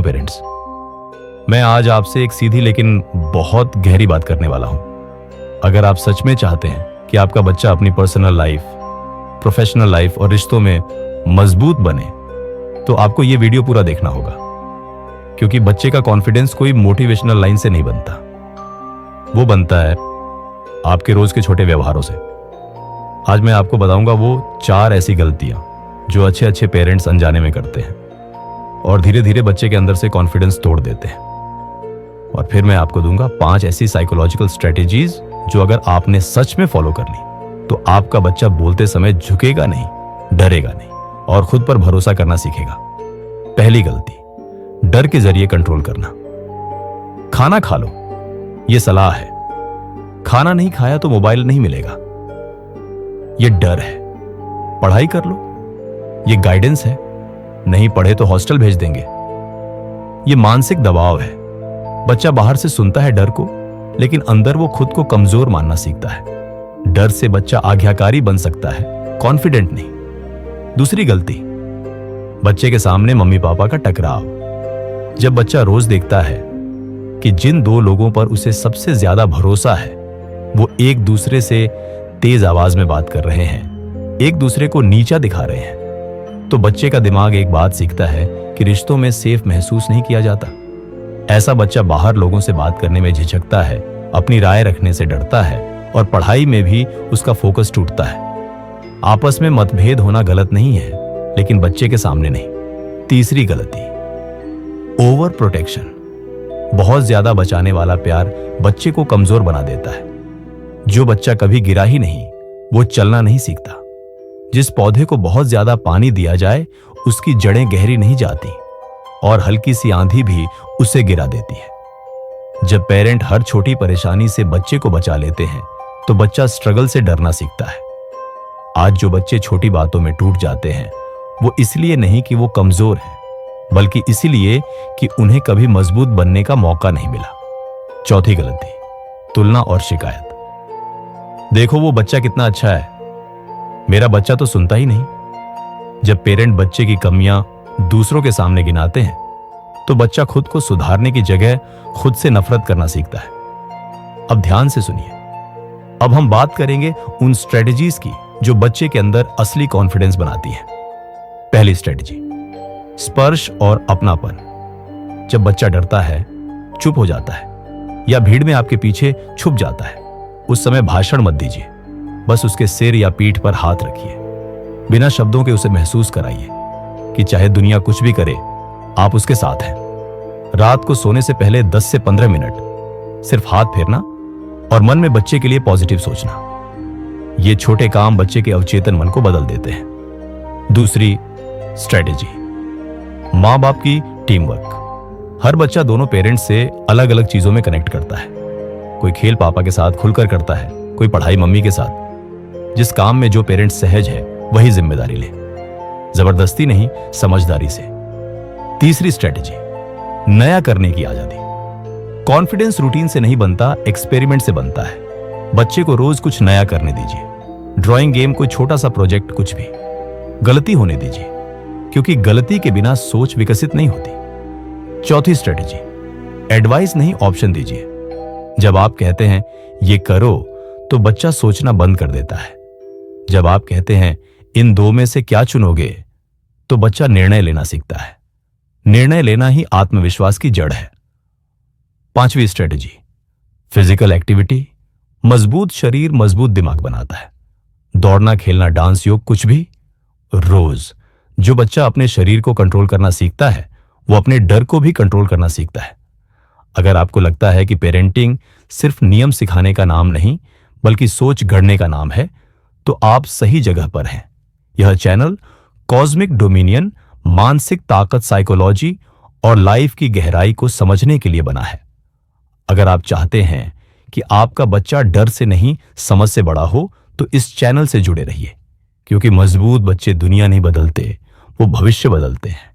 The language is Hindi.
हेलो पेरेंट्स, मैं आज आपसे एक सीधी लेकिन बहुत गहरी बात करने वाला हूं। अगर आप सच में चाहते हैं कि आपका बच्चा अपनी पर्सनल लाइफ, प्रोफेशनल लाइफ और रिश्तों में मजबूत बने, तो आपको यह वीडियो पूरा देखना होगा, क्योंकि बच्चे का कॉन्फिडेंस कोई मोटिवेशनल लाइन से नहीं बनता। वो बनता है आपके रोज के छोटे व्यवहारों से। आज मैं आपको बताऊंगा वो 4 ऐसी गलतियां जो अच्छे अच्छे पेरेंट्स अनजाने में करते हैं और धीरे धीरे बच्चे के अंदर से कॉन्फिडेंस तोड़ देते हैं। और फिर मैं आपको दूंगा 5 ऐसी साइकोलॉजिकल स्ट्रेटेजीज जो अगर आपने सच में फॉलो कर ली तो आपका बच्चा बोलते समय झुकेगा नहीं, डरेगा नहीं और खुद पर भरोसा करना सीखेगा। पहली गलती, डर के जरिए कंट्रोल करना। खाना खा लो, यह सलाह है। खाना नहीं खाया तो मोबाइल नहीं मिलेगा, यह डर है। पढ़ाई कर लो, यह गाइडेंस है। नहीं पढ़े तो हॉस्टल भेज देंगे, यह मानसिक दबाव है। बच्चा बाहर से सुनता है डर को, लेकिन अंदर वो खुद को कमजोर मानना सीखता है। डर से बच्चा आज्ञाकारी बन सकता है, कॉन्फिडेंट नहीं। दूसरी गलती, बच्चे के सामने मम्मी पापा का टकराव। जब बच्चा रोज देखता है कि जिन 2 लोगों पर उसे सबसे ज्यादा भरोसा है वो एक दूसरे से तेज आवाज में बात कर रहे हैं, एक दूसरे को नीचा दिखा रहे हैं, तो बच्चे का दिमाग एक बात सीखता है कि रिश्तों में सेफ महसूस नहीं किया जाता। ऐसा बच्चा बाहर लोगों से बात करने में झिझकता है, अपनी राय रखने से डरता है और पढ़ाई में भी उसका फोकस टूटता है। आपस में मतभेद होना गलत नहीं है, लेकिन बच्चे के सामने नहीं। तीसरी गलती, ओवर प्रोटेक्शन। बहुत ज्यादा बचाने वाला प्यार बच्चे को कमजोर बना देता है। जो बच्चा कभी गिरा ही नहीं, वो चलना नहीं सीखता। जिस पौधे को बहुत ज्यादा पानी दिया जाए उसकी जड़ें गहरी नहीं जाती और हल्की सी आंधी भी उसे गिरा देती है। जब पेरेंट हर छोटी परेशानी से बच्चे को बचा लेते हैं तो बच्चा स्ट्रगल से डरना सीखता है। आज जो बच्चे छोटी बातों में टूट जाते हैं वो इसलिए नहीं कि वो कमजोर हैं, बल्कि इसलिए कि उन्हें कभी मजबूत बनने का मौका नहीं मिला। चौथी गलती, तुलना और शिकायत। देखो वो बच्चा कितना अच्छा है, मेरा बच्चा तो सुनता ही नहीं। जब पेरेंट बच्चे की कमियां दूसरों के सामने गिनाते हैं तो बच्चा खुद को सुधारने की जगह खुद से नफरत करना सीखता है। अब ध्यान से सुनिए। अब हम बात करेंगे उन स्ट्रेटजीज की जो बच्चे के अंदर असली कॉन्फिडेंस बनाती है। पहली स्ट्रेटजी, स्पर्श और अपनापन। जब बच्चा डरता है, चुप हो जाता है या भीड़ में आपके पीछे छुप जाता है, उस समय भाषण मत दीजिए, बस उसके सिर या पीठ पर हाथ रखिए। बिना शब्दों के उसे महसूस कराइए कि चाहे दुनिया कुछ भी करे, आप उसके साथ हैं। रात को सोने से पहले 10 से 15 मिनट सिर्फ हाथ फेरना और मन में बच्चे के लिए पॉजिटिव सोचना। ये छोटे काम बच्चे के अवचेतन मन को बदल देते हैं। दूसरी स्ट्रेटेजी, मां बाप की टीम वर्क। हर बच्चा दोनों पेरेंट्स से अलग अलग चीजों में कनेक्ट करता है। कोई खेल पापा के साथ खुलकर करता है, कोई पढ़ाई मम्मी के साथ। जिस काम में जो पेरेंट्स सहज है वही जिम्मेदारी ले, जबरदस्ती नहीं, समझदारी से। तीसरी स्ट्रेटेजी, नया करने की आजादी। कॉन्फिडेंस रूटीन से नहीं बनता, एक्सपेरिमेंट से बनता है। बच्चे को रोज कुछ नया करने दीजिए। ड्राइंग, गेम, कोई छोटा सा प्रोजेक्ट, कुछ भी। गलती होने दीजिए, क्योंकि गलती के बिना सोच विकसित नहीं होती। चौथी स्ट्रेटेजी, एडवाइस नहीं, ऑप्शन दीजिए। जब आप कहते हैं ये करो तो बच्चा सोचना बंद कर देता है। जब आप कहते हैं इन 2 में से क्या चुनोगे, तो बच्चा निर्णय लेना सीखता है। निर्णय लेना ही आत्मविश्वास की जड़ है। 5वीं स्ट्रेटेजी, फिजिकल एक्टिविटी। मजबूत शरीर मजबूत दिमाग बनाता है। दौड़ना, खेलना, डांस, योग, कुछ भी, रोज। जो बच्चा अपने शरीर को कंट्रोल करना सीखता है वो अपने डर को भी कंट्रोल करना सीखता है। अगर आपको लगता है कि पेरेंटिंग सिर्फ नियम सिखाने का नाम नहीं बल्कि सोच गढ़ने का नाम है, तो आप सही जगह पर हैं। यह चैनल कॉस्मिक डोमिनियन, मानसिक ताकत, साइकोलॉजी और लाइफ की गहराई को समझने के लिए बना है। अगर आप चाहते हैं कि आपका बच्चा डर से नहीं, समझ से बड़ा हो, तो इस चैनल से जुड़े रहिए, क्योंकि मजबूत बच्चे दुनिया नहीं बदलते, वो भविष्य बदलते हैं।